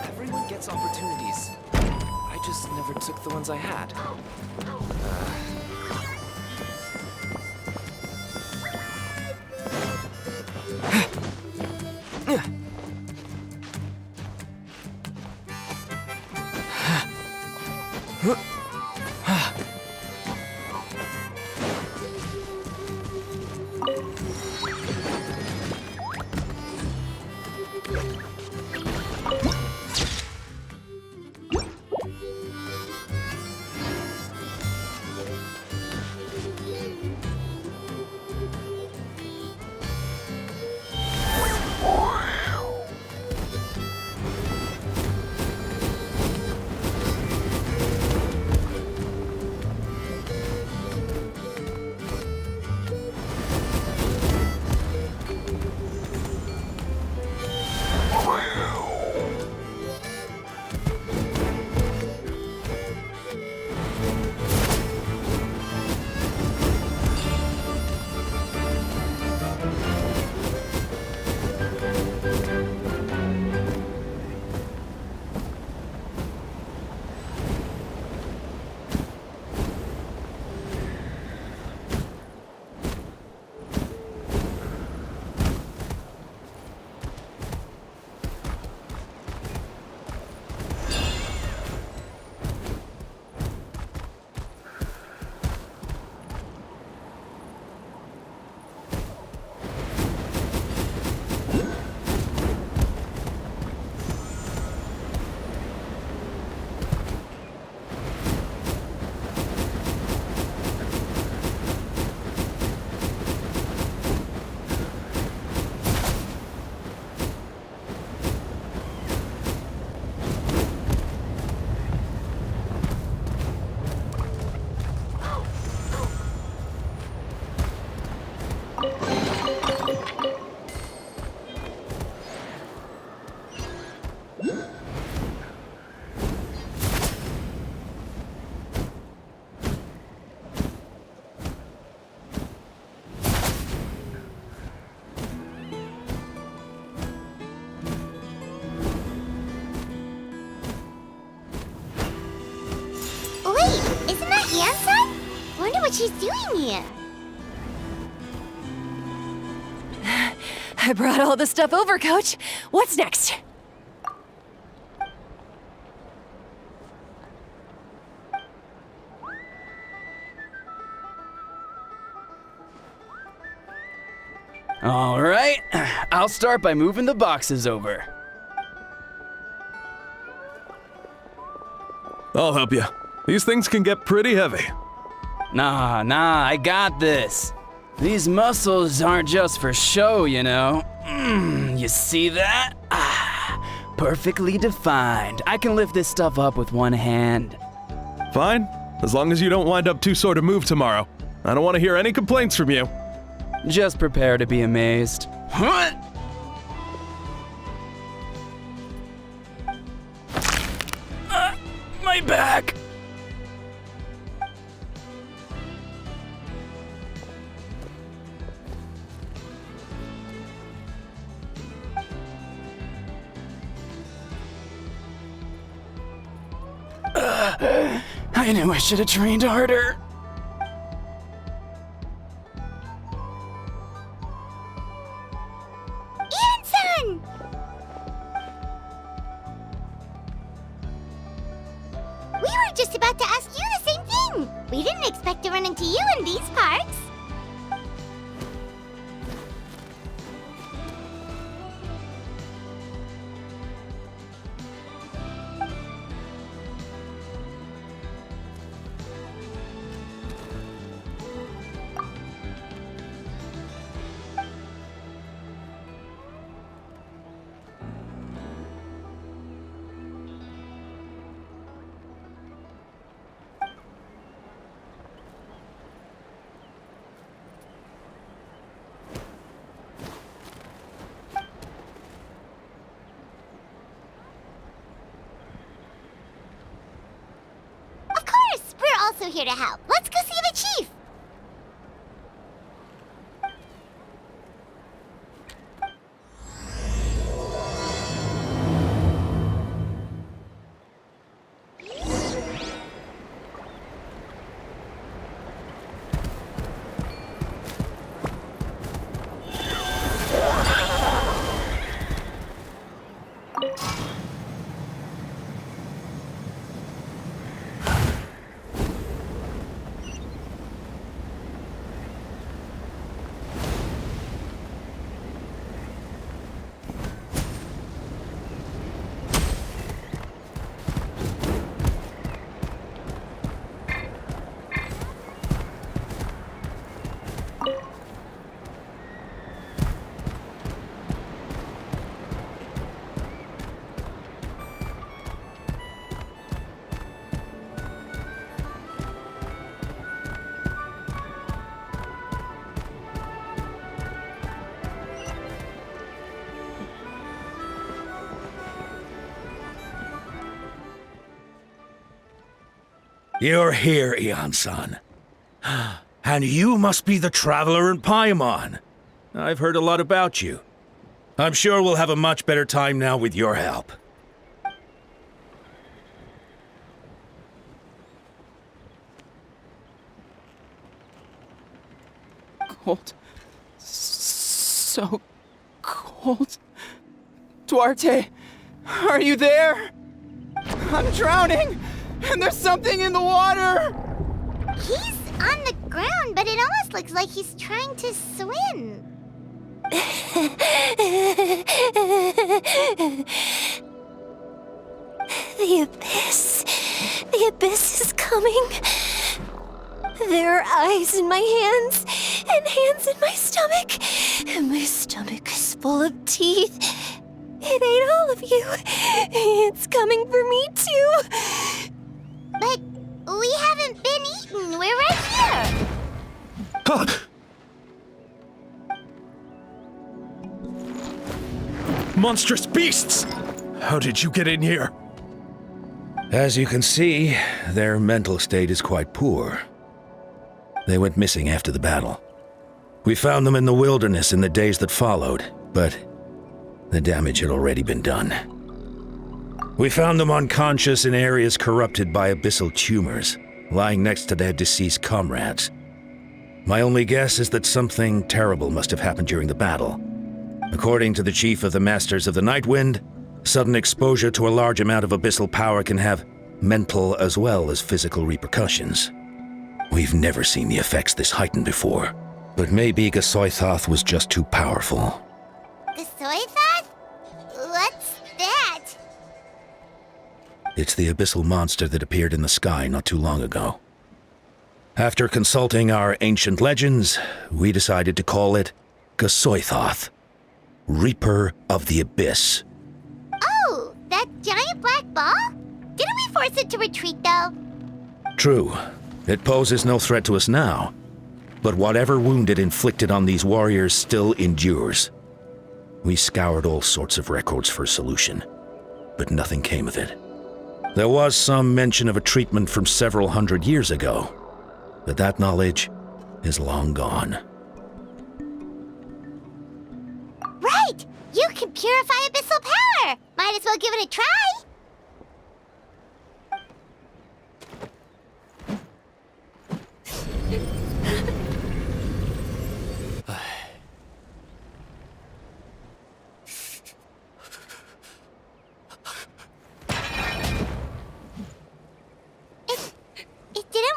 Everyone gets opportunities. I just never took the ones I had. What she's doing here. I brought all the stuff over, Coach. What's next? All right, I'll start by moving the boxes over. I'll help you. These things can get pretty heavy. Nah, I got this. These muscles aren't just for show, you know. You see that? Perfectly defined. I can lift this stuff up with one hand. Fine, as long as you don't wind up too sore to move tomorrow. I don't want to hear any complaints from you. Just prepare to be amazed. What? My back! I knew I should have trained harder. were just about to ask you the same thing. We didn't expect to run into you in these parts. Of course, we're also here to help. Let's go see the chief. You're here, Eon-san. And you must be the traveler in Paimon. I've heard a lot about you. I'm sure we'll have a much better time now with your help. Cold. So cold. Duarte, are you there? I'm drowning, and there's something in the water! He's on the ground, but it almost looks like he's trying to swim. The abyss. The abyss is coming. There are eyes in my hands, and hands in my stomach. And my stomach is full of teeth. It ate all of you. It's coming for me, too. But we haven't been eaten. We're right here. Huh. Monstrous beasts! How did you get in here? As you can see, their mental state is quite poor. They went missing after the battle. We found them in the wilderness in the days that followed, but the damage had already been done. We found them unconscious in areas corrupted by abyssal tumors, lying next to their deceased comrades. My only guess is that something terrible must have happened during the battle. According to the chief of the Masters of the Nightwind, sudden exposure to a large amount of abyssal power can have mental as well as physical repercussions. We've never seen the effects this heightened before, but maybe Gasoithoth was just too powerful. The soy thought? What's that? It's the abyssal monster that appeared in the sky not too long ago. After consulting our ancient legends, we decided to call it Gasoithoth, Reaper of the Abyss. Oh, that giant black ball? Didn't we force it to retreat, though? True, it poses no threat to us now, but whatever wound it inflicted on these warriors still endures. We scoured all sorts of records for a solution, but nothing came of it. There was some mention of a treatment from several hundred years ago, but that knowledge is long gone. Right! You can purify abyssal power! Might as well give it a try!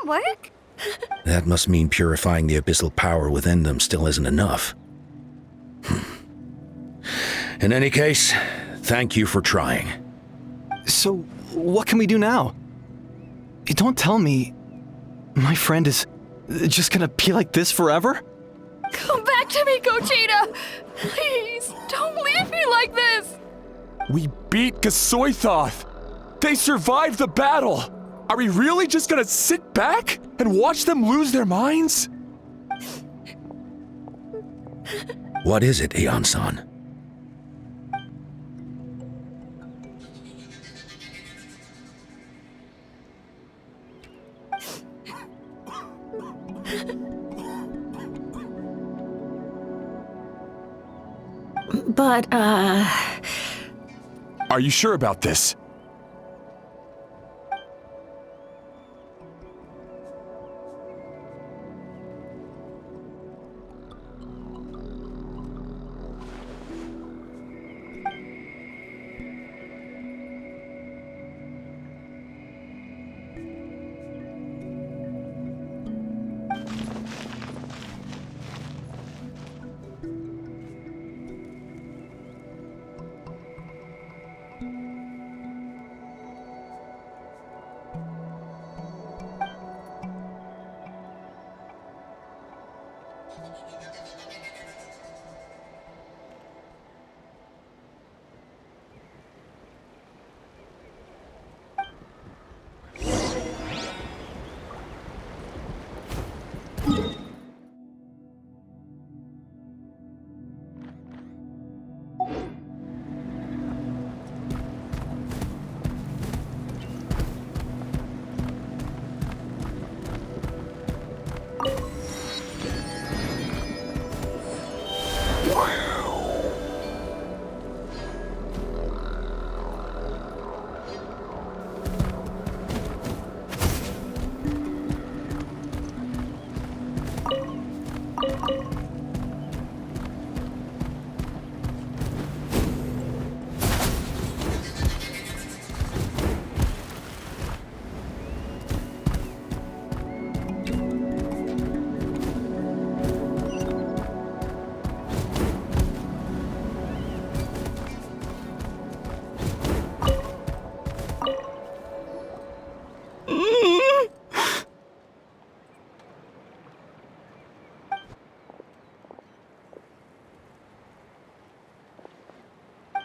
didn't work? That must mean purifying the abyssal power within them still isn't enough. In any case, thank you for trying. So, what can we do now? Don't tell me my friend is just gonna be like this forever? Come back to me, Gogeta! Please, don't leave me like this! We beat Gasoithoth! They survived the battle! Are we really just gonna sit back and watch them lose their minds? What is it, Aeon-san? But, Are you sure about this?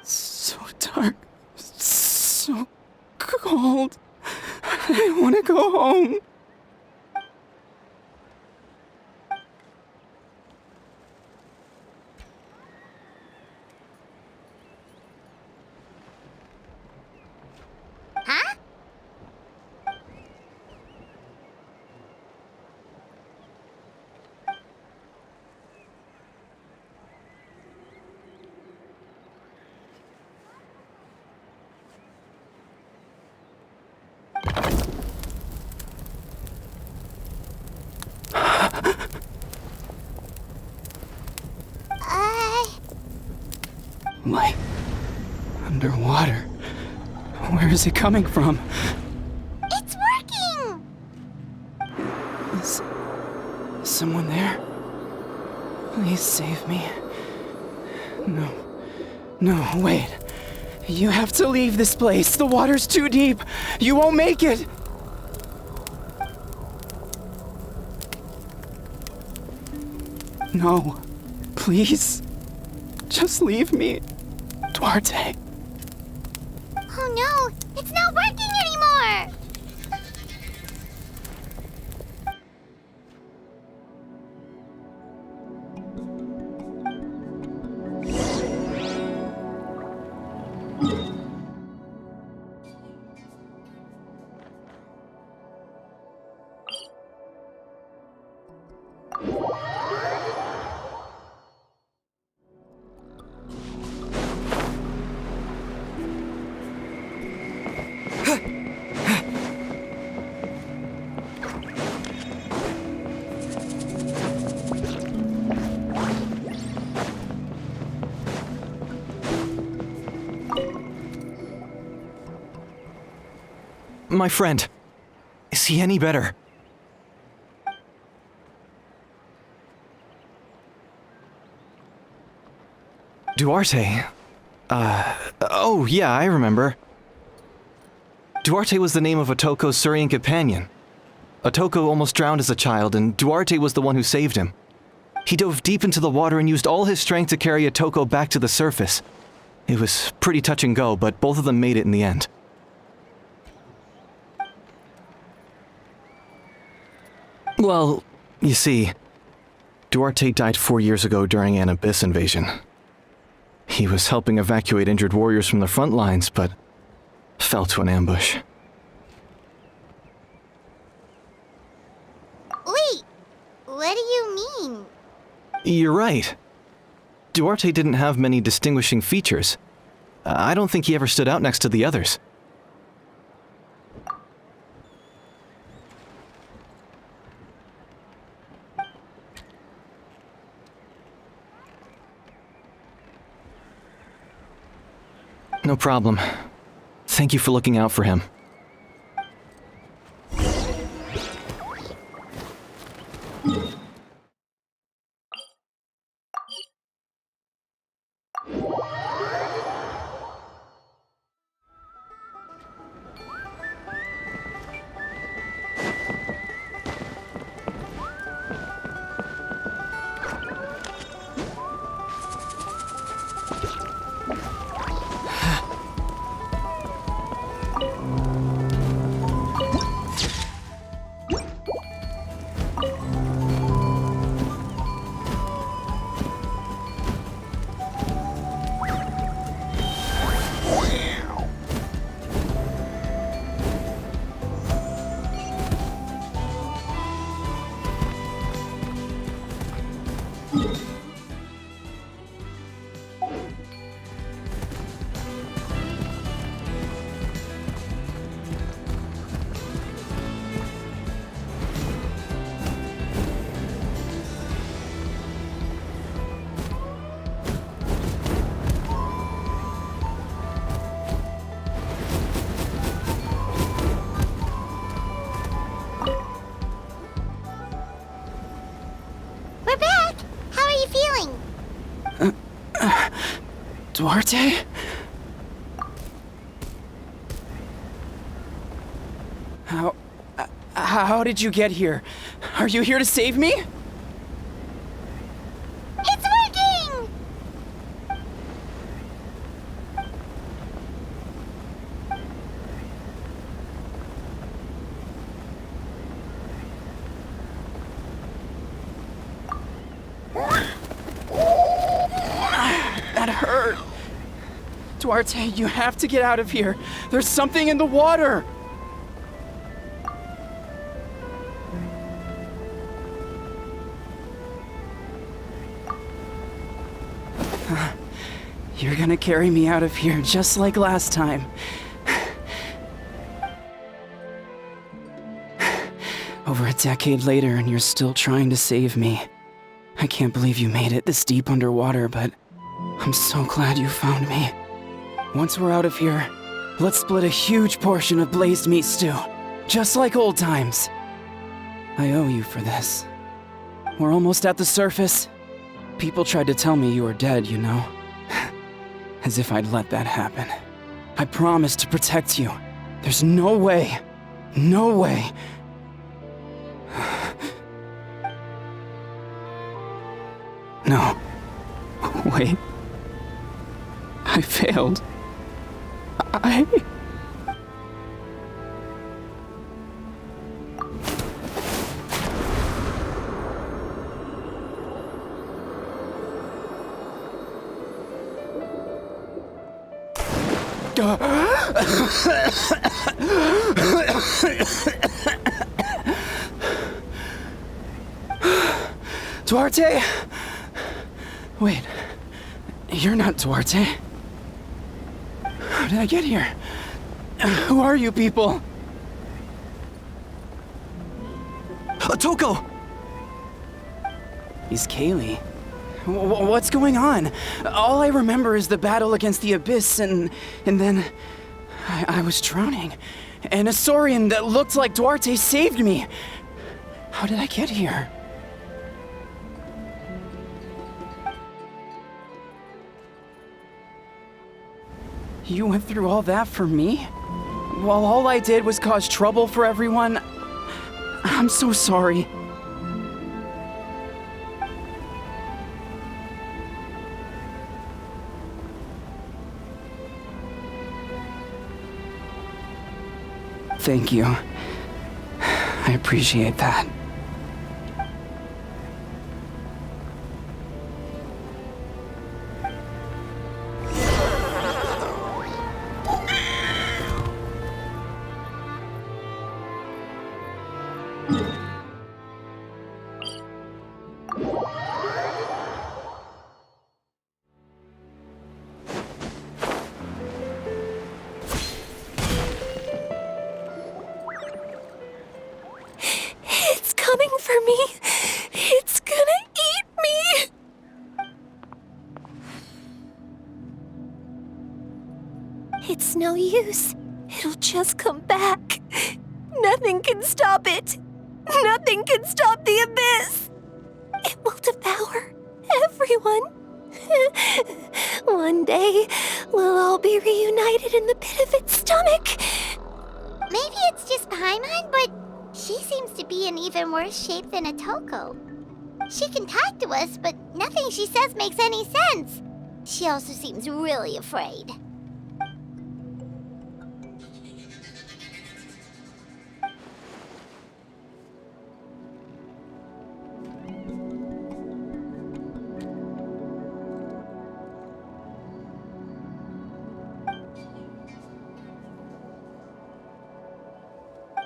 So dark, so cold. I want to go home. Huh? Light. Underwater. Where is it coming from? It's working! Is someone there? Please save me. No. No, wait. You have to leave this place. The water's too deep. You won't make it. No. Please. Just leave me. Duarte. Oh no, it's not working anymore! My friend, is he any better? Duarte. Oh, yeah, I remember. Duarte was the name of Otoko's Surian companion. Otoko almost drowned as a child, and Duarte was the one who saved him. He dove deep into the water and used all his strength to carry Otoko back to the surface. It was pretty touch and go, but both of them made it in the end. Well, you see, Duarte died 4 years ago during an abyss invasion. He was helping evacuate injured warriors from the front lines, but fell to an ambush. Wait, what do you mean? You're right. Duarte didn't have many distinguishing features. I don't think he ever stood out next to the others. No problem. Thank you for looking out for him. We're back! How are you feeling? Duarte? How did you get here? Are you here to save me? It's working! That hurt. Duarte, you have to get out of here. There's something in the water. You're gonna carry me out of here just like last time. Over a decade later, and you're still trying to save me. I can't believe you made it this deep underwater, but I'm so glad you found me. Once we're out of here, let's split a huge portion of blazed meat stew, just like old times. I owe you for this. We're almost at the surface. People tried to tell me you were dead, you know. As if I'd let that happen. I promised to protect you. There's no way. No way. No. Wait. I failed. Duarte? Wait, you're not Duarte. How did I get here? Who are you people? Otoko! He's Kaylee. What's going on? All I remember is the battle against the Abyss, and then I was drowning. And a Saurian that looked like Duarte saved me. How did I get here? You went through all that for me? While all I did was cause trouble for everyone? I'm so sorry. Thank you. I appreciate that. It's coming for me. It's gonna eat me. It's no use. It'll just come back. Nothing can stop it. Nothing can stop the abyss. It will devour everyone. One day, we'll all be reunited in the pit of its stomach. Maybe it's just Paimon, but she seems to be in even worse shape than Otoko. She can talk to us, but nothing she says makes any sense. She also seems really afraid.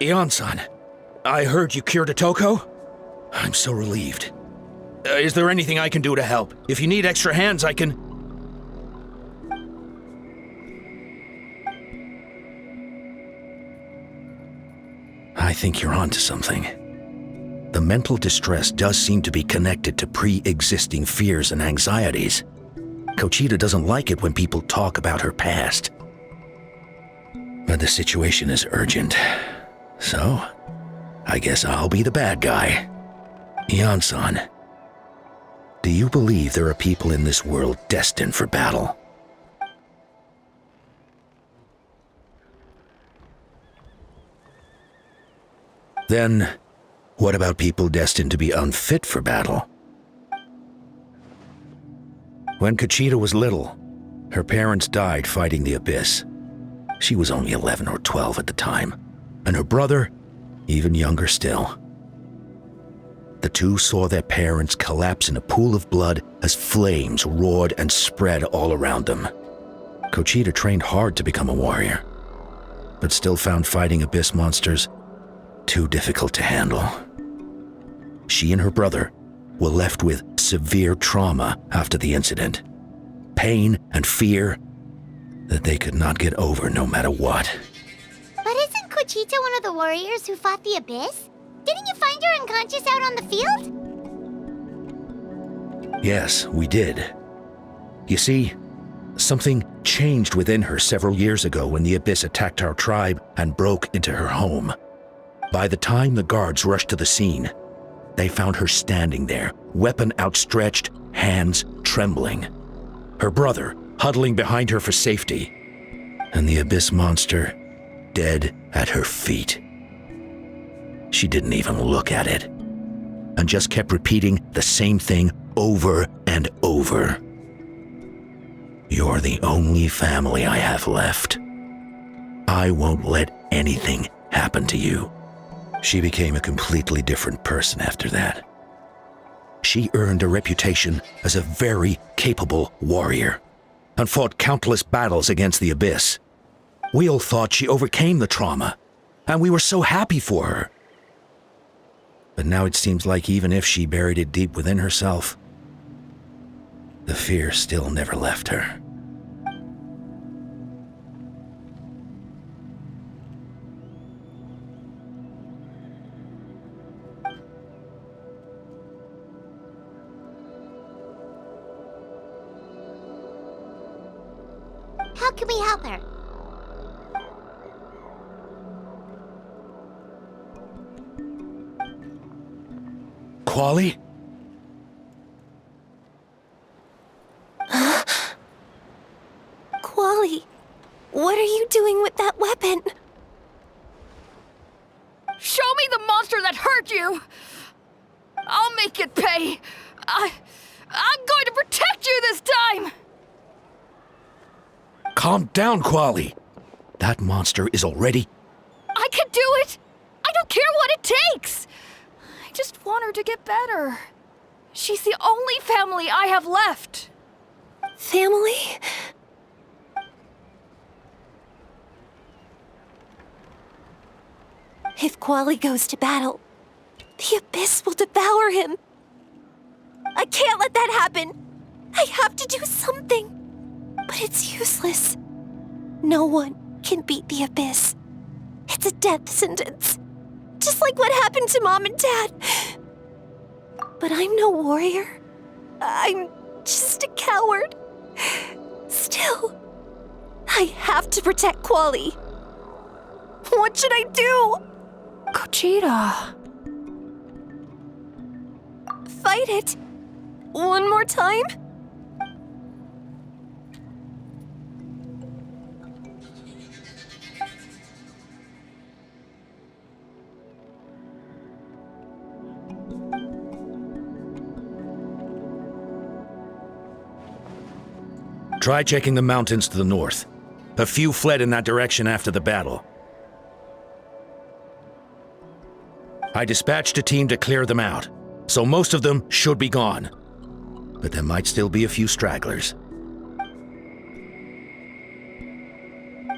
Ion-san, I heard you cured Otoko? I'm so relieved. Is there anything I can do to help? If you need extra hands, I can... I think you're onto something. The mental distress does seem to be connected to pre-existing fears and anxieties. Kochita doesn't like it when people talk about her past. But the situation is urgent. So, I guess I'll be the bad guy. Ion-san, do you believe there are people in this world destined for battle? Then, what about people destined to be unfit for battle? When Kochita was little, her parents died fighting the abyss. She was only 11 or 12 at the time, and her brother, even younger still. The two saw their parents collapse in a pool of blood as flames roared and spread all around them. Kochita trained hard to become a warrior, but still found fighting abyss monsters too difficult to handle. She and her brother were left with severe trauma after the incident, pain and fear that they could not get over no matter what. But isn't Kochita one of the warriors who fought the abyss? Didn't you find her unconscious out on the field? Yes, we did. You see, something changed within her several years ago when the abyss attacked our tribe and broke into her home. By the time the guards rushed to the scene, they found her standing there, weapon outstretched, hands trembling. Her brother huddling behind her for safety, and the abyss monster dead at her feet. She didn't even look at it, and just kept repeating the same thing over and over. You're the only family I have left. I won't let anything happen to you. She became a completely different person after that. She earned a reputation as a very capable warrior and fought countless battles against the abyss. We all thought she overcame the trauma, and we were so happy for her. But now it seems like even if she buried it deep within herself, the fear still never left her. How can we help her? Quali? Quali, you. I'll make it pay. I'm going to protect you this time. Calm down, Quali. That monster is already... I can do it. I don't care what it takes. I just want her to get better. She's the only family I have left. Family? If Quali goes to battle, the Abyss will devour him. I can't let that happen. I have to do something. But it's useless. No one can beat the Abyss. It's a death sentence. Just like what happened to Mom and Dad. But I'm no warrior. I'm just a coward. Still, I have to protect Quali. What should I do? Gogeta. Fight it. One more time? Try checking the mountains to the north. A few fled in that direction after the battle. I dispatched a team to clear them out, so most of them should be gone. But there might still be a few stragglers.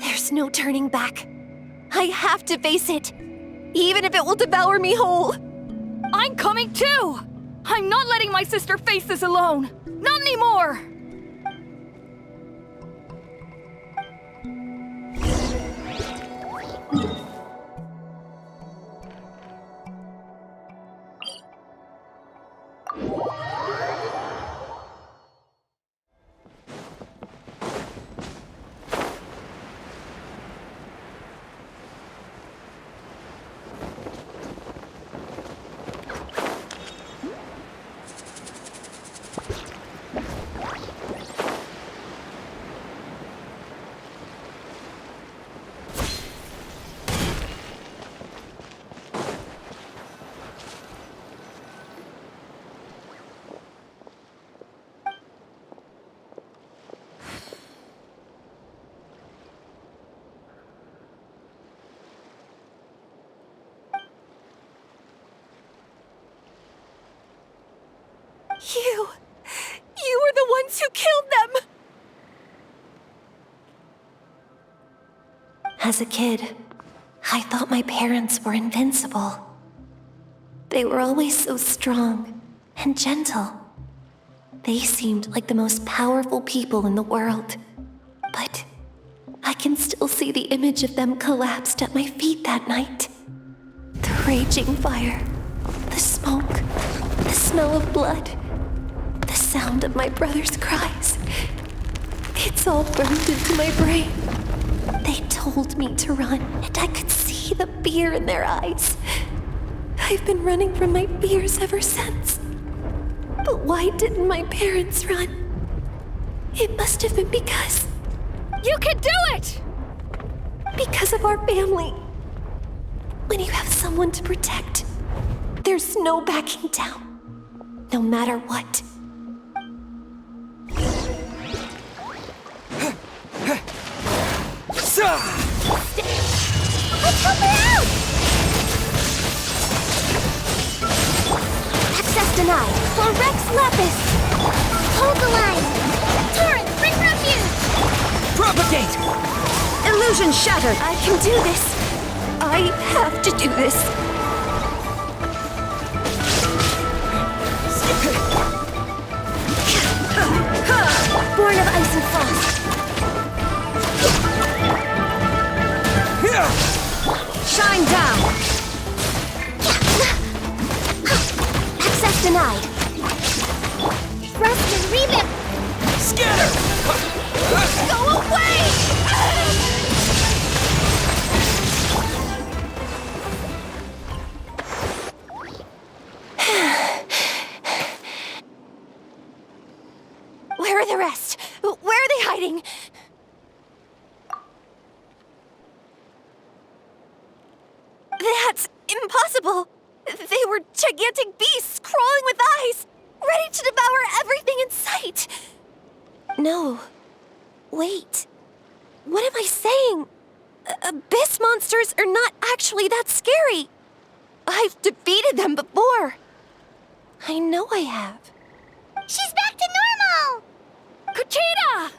There's no turning back. I have to face it, even if it will devour me whole. I'm coming too. I'm not letting my sister face this alone. Not anymore. You were the ones who killed them! As a kid, I thought my parents were invincible. They were always so strong and gentle. They seemed like the most powerful people in the world. But I can still see the image of them collapsed at my feet that night. The raging fire, the smoke, the smell of blood, the sound of my brother's cries. It's all burned into my brain. They told me to run, and I could see the fear in their eyes. I've been running from my fears ever since. But why didn't my parents run? It must have been because... You can do it! Because of our family. When you have someone to protect, there's no backing down, no matter what. Let's help her out! Access denied for Rex Lapis. Hold the line! Torrent, bring refuge! Propagate! Illusion shattered. I can do this. I have to do this. Born of ice and frost. Shine down. Access denied. Thrust and remit! Scatter! Go away! Where are the rest? Where are they hiding? That's impossible. They were gigantic beasts crawling with eyes, ready to devour everything in sight. No. Wait. What am I saying? Abyss monsters are not actually that scary. I've defeated them before. I know I have. She's back to normal! Kuchita!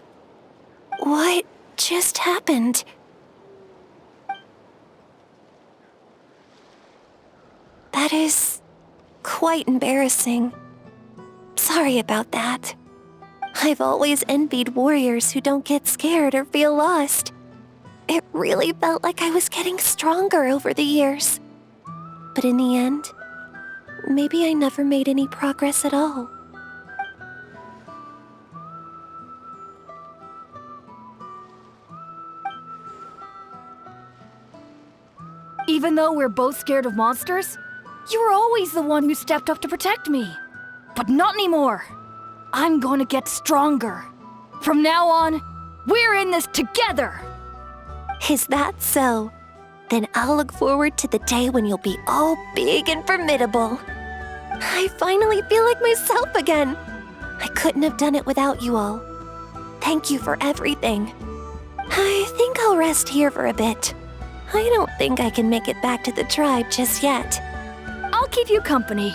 What just happened? That is quite embarrassing. Sorry about that. I've always envied warriors who don't get scared or feel lost. It really felt like I was getting stronger over the years. But in the end, maybe I never made any progress at all. Even though we're both scared of monsters, you were always the one who stepped up to protect me. But not anymore. I'm going to get stronger. From now on, we're in this together. Is that so? Then I'll look forward to the day when you'll be all big and formidable. I finally feel like myself again. I couldn't have done it without you all. Thank you for everything. I think I'll rest here for a bit. I don't think I can make it back to the tribe just yet. I'll keep you company.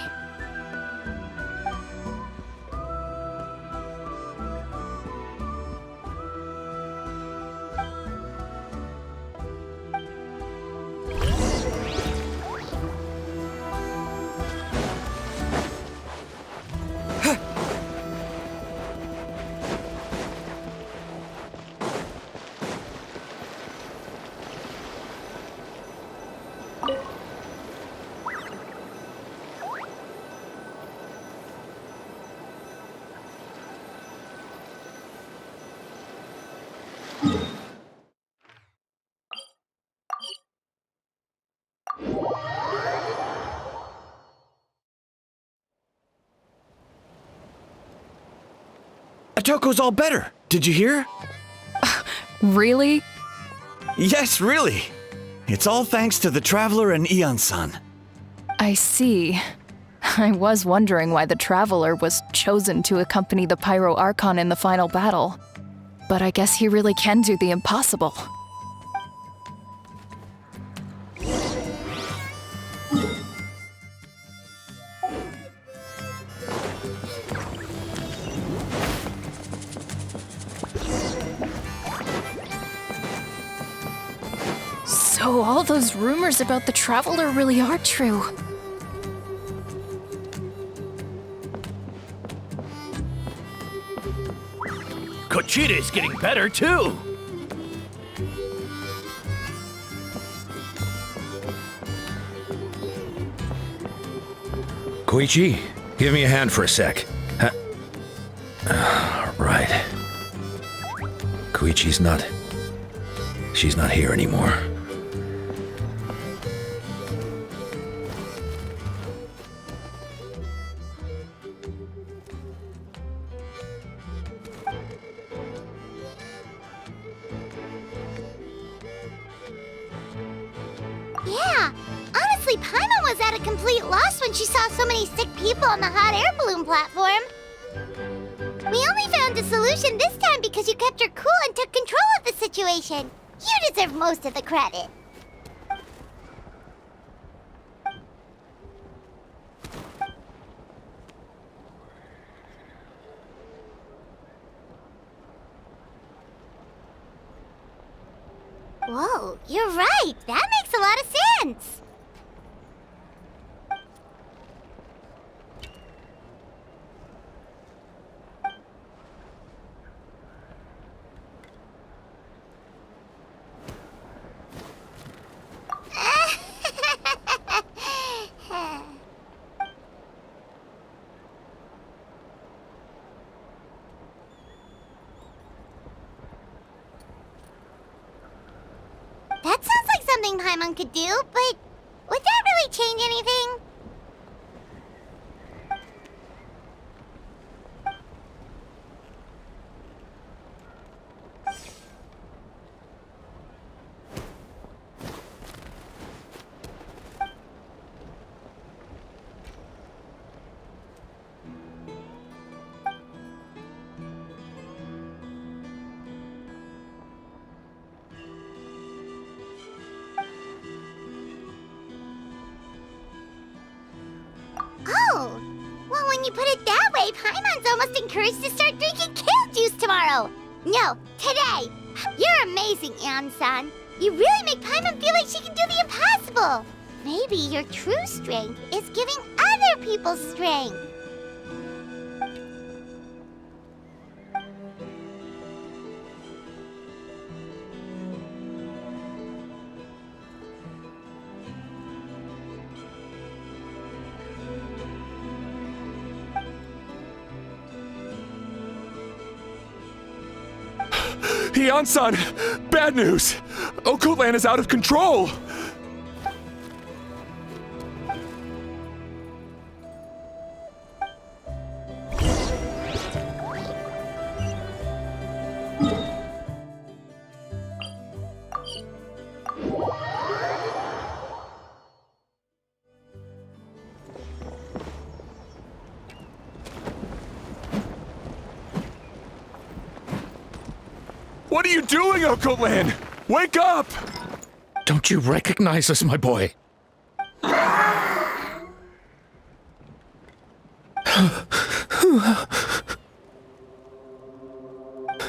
Atoko's all better. Did you hear? Really? Yes, really. It's all thanks to the Traveler and Eon-san. I see. I was wondering why the Traveler was chosen to accompany the Pyro Archon in the final battle. But I guess he really can do the impossible. So all those rumors about the Traveler really are true. Kuchita's getting better, too! Koichi, give me a hand for a sec. Right. Koichi's not... She's not here anymore. Yeah, honestly, Paimon was at a complete loss when she saw so many sick people on the hot air balloon platform. We only found a solution this time because you kept her cool and took control of the situation. You deserve most of the credit. Whoa, you're right. That makes a lot of sense. That sounds like something Paimon could do, but would that really change anything? when you put it that way, Paimon's almost encouraged to start drinking kale juice tomorrow. No, today. You're amazing, Ansan. You really make Paimon feel like she can do the impossible. Maybe your true strength is giving other people strength. Hyan-san! Bad news! Okotlan is out of control! What are you doing, Okotlan? Wake up! Don't you recognize us, my boy?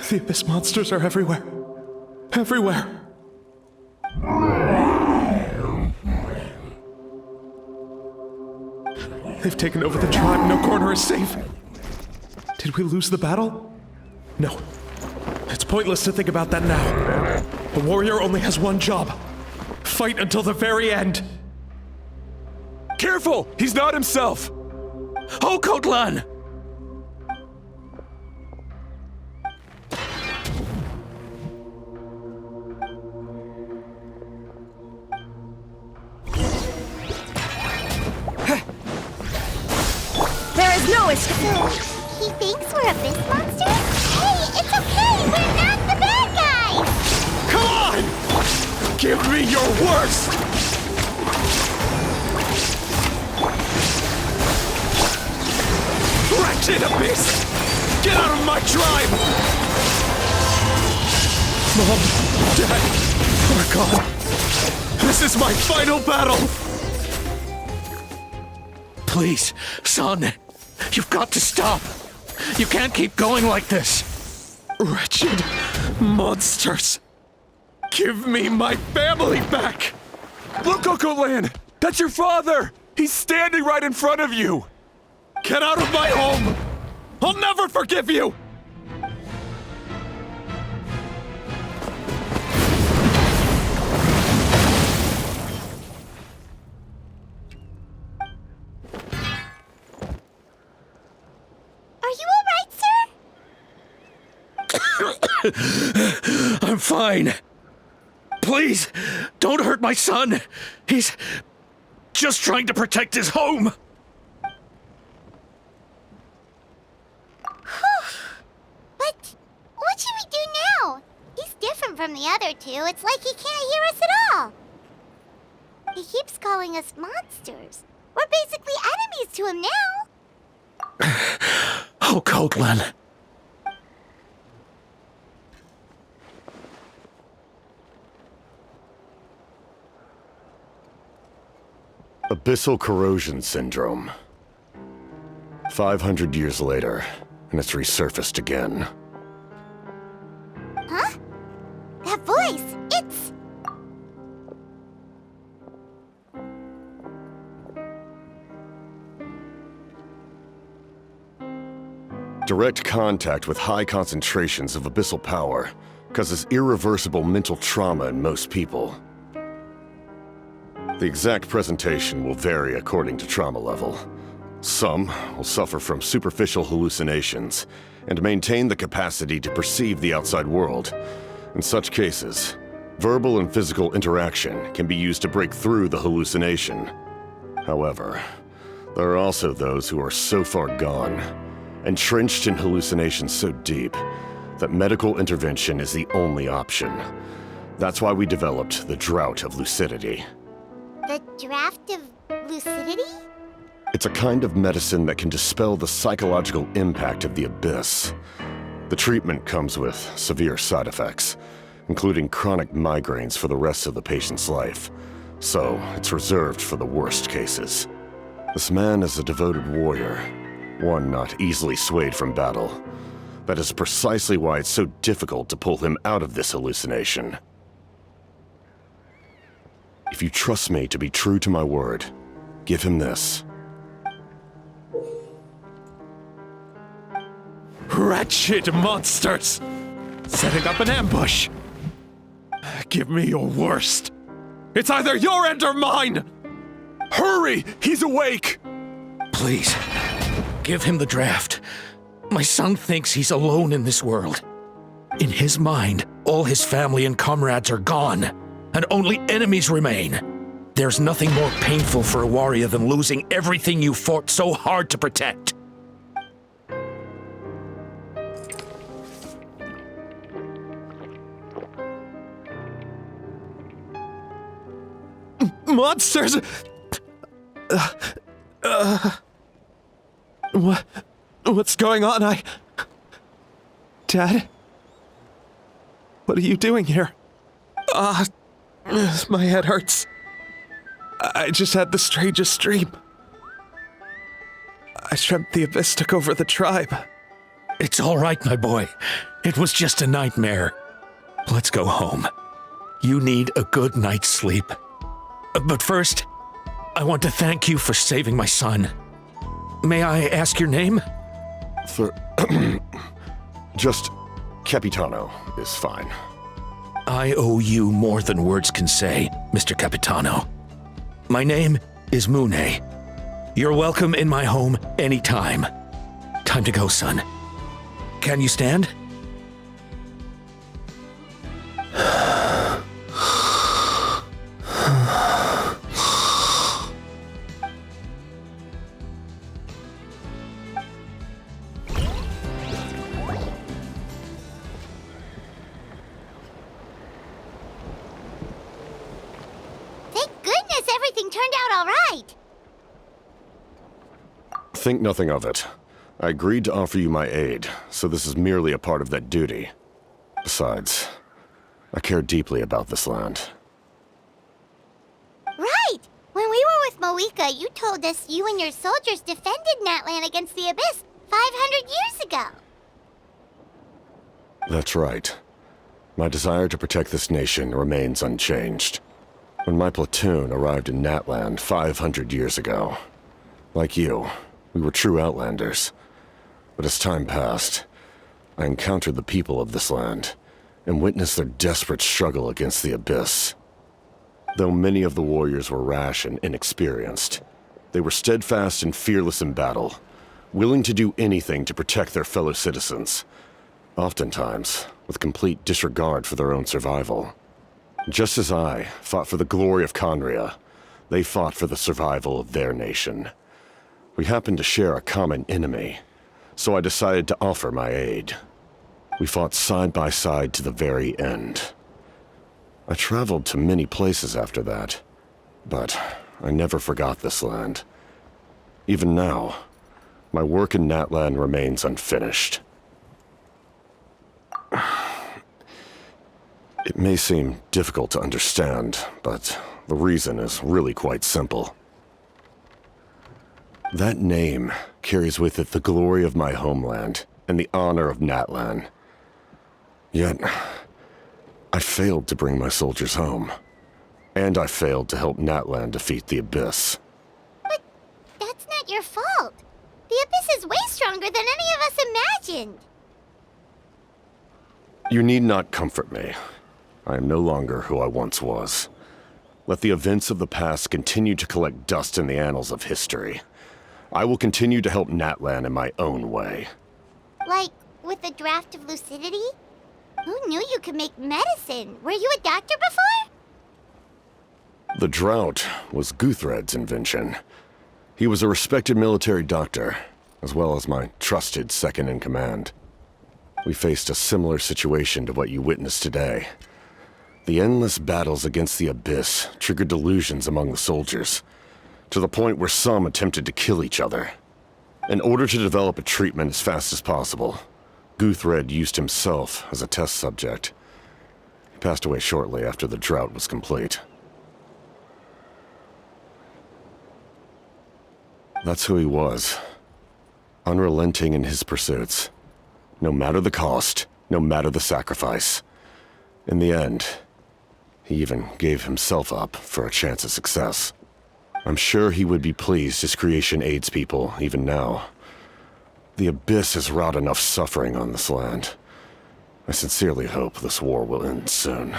The Abyss monsters are everywhere. Everywhere. They've taken over the tribe. No corner is safe. Did we lose the battle? No. It's pointless to think about that now. A warrior only has one job. Fight until the very end. Careful! He's not himself! Okotlan! There is no escape. So, he thinks we're Abyss monsters? Hey, it's okay! We're not the bad guys! Come on! Give me your worst! Wretched Abyss! Get out of my tribe! Mom, Dad, we're gone. This is my final battle! Please, son, you've got to stop. You can't keep going like this. Wretched monsters! Give me my family back! Look, Okotlan! That's your father! He's standing right in front of you! Get out of my home! I'll never forgive you! Are you alright, sir? I'm fine. Please, don't hurt my son. He's just trying to protect his home. But what should we do now? He's different from the other two. It's like he can't hear us at all. He keeps calling us monsters. We're basically enemies to him now. Okotlan. Abyssal corrosion syndrome. 500 years later, and it's resurfaced again. Huh? That voice! It's... Direct contact with high concentrations of abyssal power causes irreversible mental trauma in most people. The exact presentation will vary according to trauma level. Some will suffer from superficial hallucinations and maintain the capacity to perceive the outside world. In such cases, verbal and physical interaction can be used to break through the hallucination. However, there are also those who are so far gone, entrenched in hallucinations so deep, that medical intervention is the only option. That's why we developed the Drought of Lucidity. The draft of lucidity? It's a kind of medicine that can dispel the psychological impact of the abyss. The treatment comes with severe side effects, including chronic migraines for the rest of the patient's life. So, it's reserved for the worst cases. This man is a devoted warrior. one not easily swayed from battle. That is precisely why it's so difficult to pull him out of this hallucination. If you trust me to be true to my word, give him this. Wretched monsters! Setting up an ambush! Give me your worst. It's either your end or mine! Hurry! He's awake! Please, give him the draft. My son thinks he's alone in this world. In his mind, all his family and comrades are gone, and only enemies remain. There's nothing more painful for a warrior than losing everything you fought so hard to protect. Monsters! What's going on? Dad? What are you doing here? My head hurts. I just had the strangest dream. I dreamt the Abyss took over the tribe. It's all right, my boy. It was just a nightmare. Let's go home. You need a good night's sleep. But first, I want to thank you for saving my son. May I ask your name? Just Capitano is fine. I owe you more than words can say, Mr. Capitano. My name is Mune. You're welcome in my home anytime. Time to go, son. Can you stand? Think nothing of it. I agreed to offer you my aid, so this is merely a part of that duty. Besides, I care deeply about this land. Right! When we were with Moika, you told us you and your soldiers defended Natlan against the Abyss 500 years ago. That's right. My desire to protect this nation remains unchanged. When my platoon arrived in Natlan 500 years ago, like you, we were true outlanders. But as time passed, I encountered the people of this land and witnessed their desperate struggle against the Abyss. Though many of the warriors were rash and inexperienced, they were steadfast and fearless in battle, willing to do anything to protect their fellow citizens, oftentimes with complete disregard for their own survival. Just as I fought for the glory of Conria, they fought for the survival of their nation. We happened to share a common enemy, so I decided to offer my aid. We fought side by side to the very end. I traveled to many places after that, but I never forgot this land. Even now, my work in Natlan remains unfinished. It may seem difficult to understand, but the reason is really quite simple. That name carries with it the glory of my homeland and the honor of Natlan. Yet, I failed to bring my soldiers home. And I failed to help Natlan defeat the Abyss. But that's not your fault. The Abyss is way stronger than any of us imagined. You need not comfort me. I am no longer who I once was. Let the events of the past continue to collect dust in the annals of history. I will continue to help Natlan in my own way. Like, with the draft of lucidity? Who knew you could make medicine? Were you a doctor before? The drought was Guthred's invention. He was a respected military doctor, as well as my trusted second-in-command. We faced a similar situation to what you witnessed today. The endless battles against the Abyss triggered delusions among the soldiers, to the point where some attempted to kill each other. In order to develop a treatment as fast as possible, Guthred used himself as a test subject. He passed away shortly after the drought was complete. That's who he was. unrelenting in his pursuits. No matter the cost, no matter the sacrifice. In the end, he even gave himself up for a chance at success. I'm sure he would be pleased his creation aids people, even now. The Abyss has wrought enough suffering on this land. I sincerely hope this war will end soon.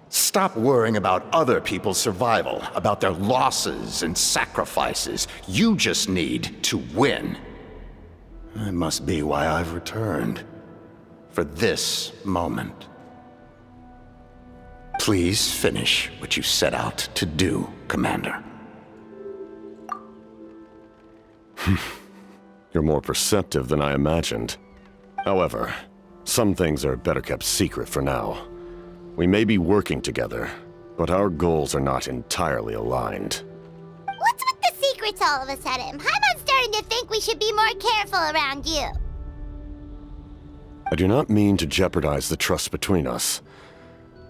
Stop worrying about other people's survival, about their losses and sacrifices. You just need to win. That must be why I've returned. For this moment. Please finish what you set out to do, Commander. You're more perceptive than I imagined. However, some things are better kept secret for now. We may be working together, but our goals are not entirely aligned. What's with the secrets all of a sudden? I'm starting to think we should be more careful around you. I do not mean to jeopardize the trust between us.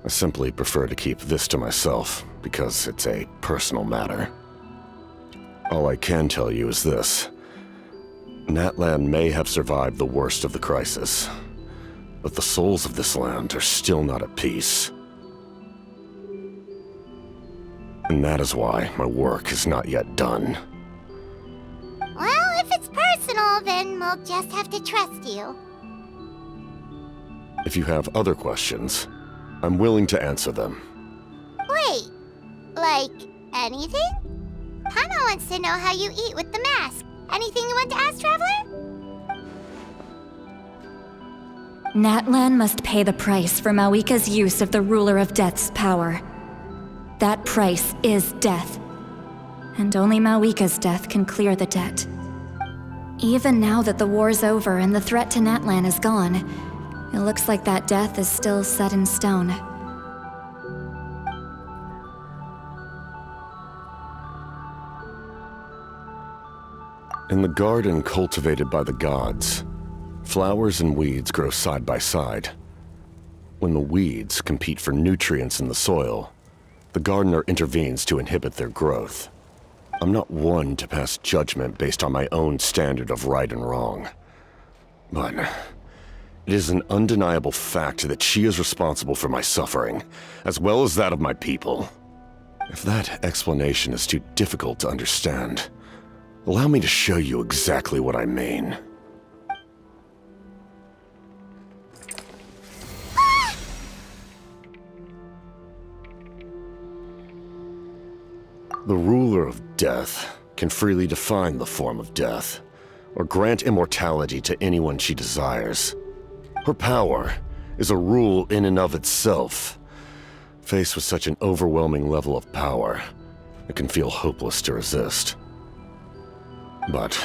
I simply prefer to keep this to myself, because it's a personal matter. All I can tell you is this. Natlan may have survived the worst of the crisis, but the souls of this land are still not at peace. And that is why my work is not yet done. Well, if it's personal, then we'll just have to trust you. If you have other questions, I'm willing to answer them. Wait, like anything? Paimon wants to know how you eat with the mask. Anything you want to ask, Traveler? Natlan must pay the price for Mawika's use of the Ruler of Death's power. That price is death. And only Mawika's death can clear the debt. Even now that the war's over and the threat to Natlan is gone, it looks like that death is still set in stone. In the garden cultivated by the gods, flowers and weeds grow side by side. When the weeds compete for nutrients in the soil, the gardener intervenes to inhibit their growth. I'm not one to pass judgment based on my own standard of right and wrong. But it is an undeniable fact that she is responsible for my suffering, as well as that of my people. If that explanation is too difficult to understand, allow me to show you exactly what I mean. The ruler of death can freely define the form of death, or grant immortality to anyone she desires. Her power is a rule in and of itself. Faced with such an overwhelming level of power, it can feel hopeless to resist. But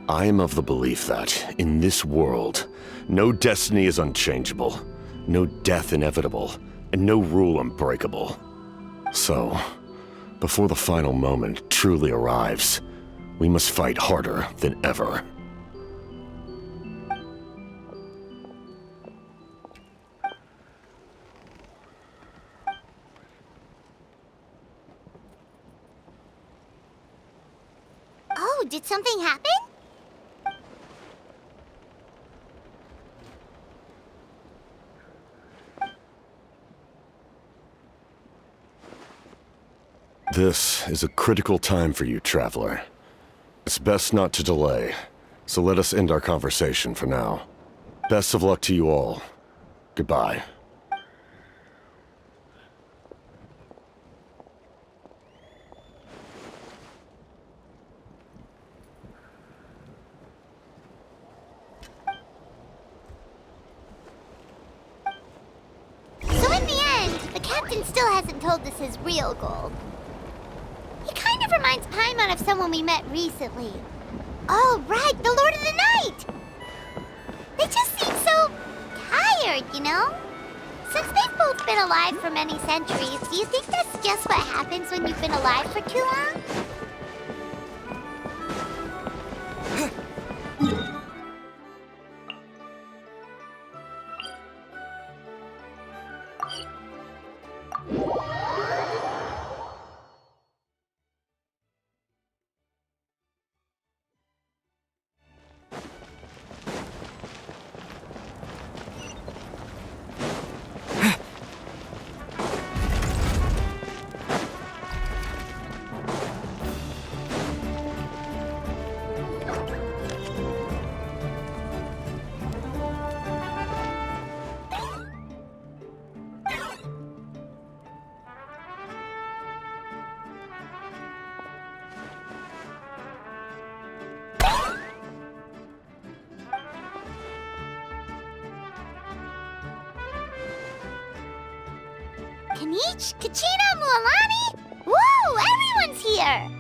I am of the belief that, in this world, no destiny is unchangeable, no death inevitable, and no rule unbreakable. So, before the final moment truly arrives, we must fight harder than ever. Oh, did something happen? This is a critical time for you, Traveler. It's best not to delay, so let us end our conversation for now. Best of luck to you all. Goodbye. So in the end, the captain still hasn't told us his real goal. He kind of reminds Paimon of someone we met recently. Oh, right, the Lord of the Night! They just seem so tired, you know? Since they've both been alive for many centuries, do you think that's just what happens when you've been alive for too long? Neech, Kachina, Mualani? Woo! Everyone's here!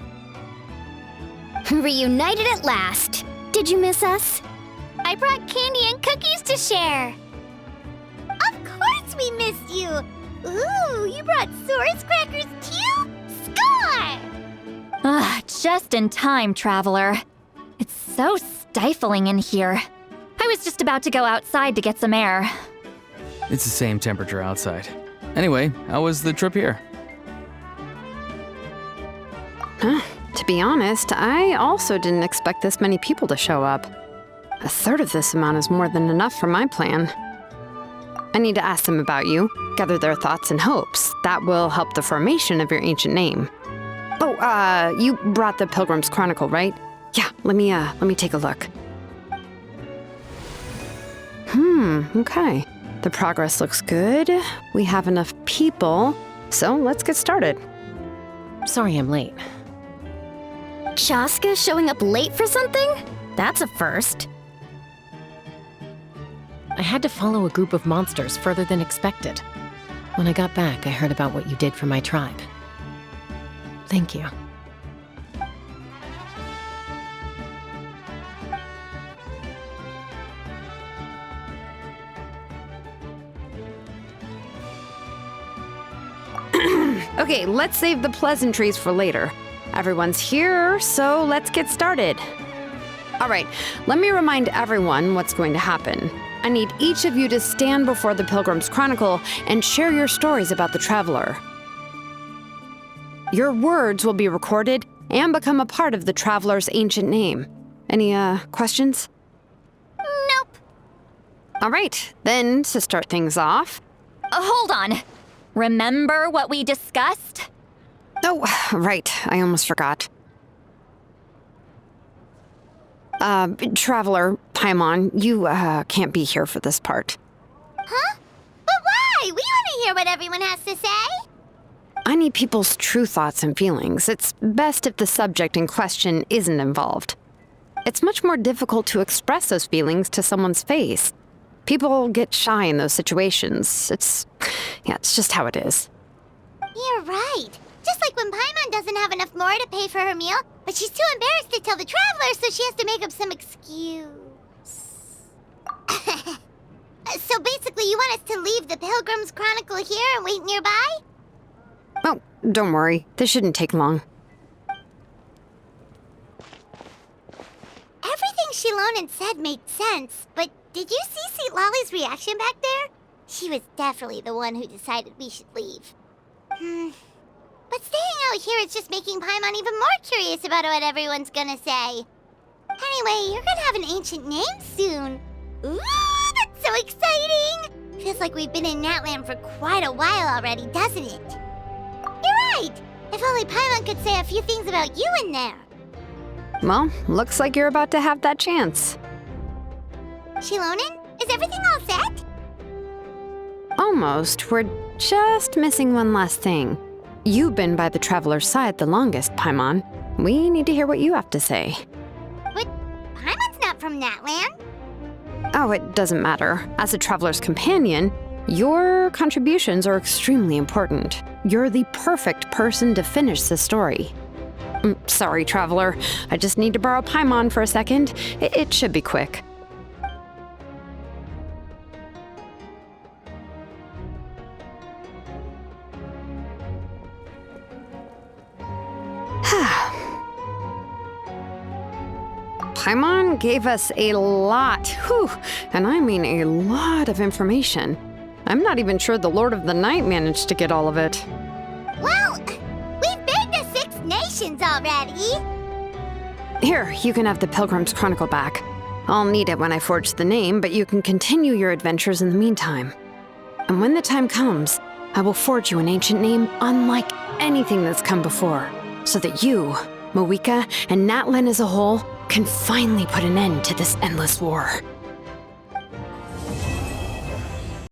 Reunited at last. Did you miss us? I brought candy and cookies to share. Of course we missed you! Ooh, you brought Source crackers too? Score! Ah, just in time, Traveler. It's so stifling in here. I was just about to go outside to get some air. It's the same temperature outside. Anyway, how was the trip here? To be honest, I also didn't expect this many people to show up. A third of this amount is more than enough for my plan. I need to ask them about you, gather their thoughts and hopes. That will help the formation of your ancient name. Oh, you brought the Pilgrim's Chronicle, right? Yeah, let me take a look. Okay. The progress looks good. We have enough people, so let's get started. Sorry I'm late. Chaska showing up late for something? That's a first. I had to follow a group of monsters further than expected. When I got back, I heard about what you did for my tribe. Thank you. Okay, let's save the pleasantries for later. Everyone's here, so let's get started. All right, let me remind everyone what's going to happen. I need each of you to stand before the Pilgrim's Chronicle and share your stories about the Traveler. Your words will be recorded and become a part of the Traveler's ancient name. Any, questions? Nope. All right, then, to start things off... Hold on. Remember what we discussed? Oh, right, I almost forgot. Traveler, Paimon, you, can't be here for this part. Huh? But why? We want to hear what everyone has to say. I need people's true thoughts and feelings. It's best if the subject in question isn't involved. It's much more difficult to express those feelings to someone's face. People get shy in those situations. It's just how it is. You're right. Just like when Paimon doesn't have enough more to pay for her meal, but she's too embarrassed to tell the Traveler, so she has to make up some excuse. So basically, you want us to leave the Pilgrim's Chronicle here and wait nearby? Oh, don't worry. This shouldn't take long. Everything Shilonen said made sense, but did you see St. Lolly's reaction back there? She was definitely the one who decided we should leave. But staying out here is just making Paimon even more curious about what everyone's gonna say. Anyway, you're gonna have an ancient name soon. Ooh, that's so exciting! Feels like we've been in Natland for quite a while already, doesn't it? You're right! If only Paimon could say a few things about you in there. Well, looks like you're about to have that chance. Shilonen, is everything all set? Almost. We're just missing one last thing. You've been by the Traveler's side the longest, Paimon. We need to hear what you have to say. But Paimon's not from Natland. Oh, it doesn't matter. As a Traveler's companion, your contributions are extremely important. You're the perfect person to finish the story. Sorry, Traveler. I just need to borrow Paimon for a second. It should be quick. Paimon gave us a lot, and I mean a lot of information. I'm not even sure the Lord of the Night managed to get all of it. Well, we've been to 6 nations already. Here, you can have the Pilgrim's Chronicle back. I'll need it when I forge the name, but you can continue your adventures in the meantime. And when the time comes, I will forge you an ancient name unlike anything that's come before, so that you, Moeka, and Natlan as a whole can finally put an end to this endless war.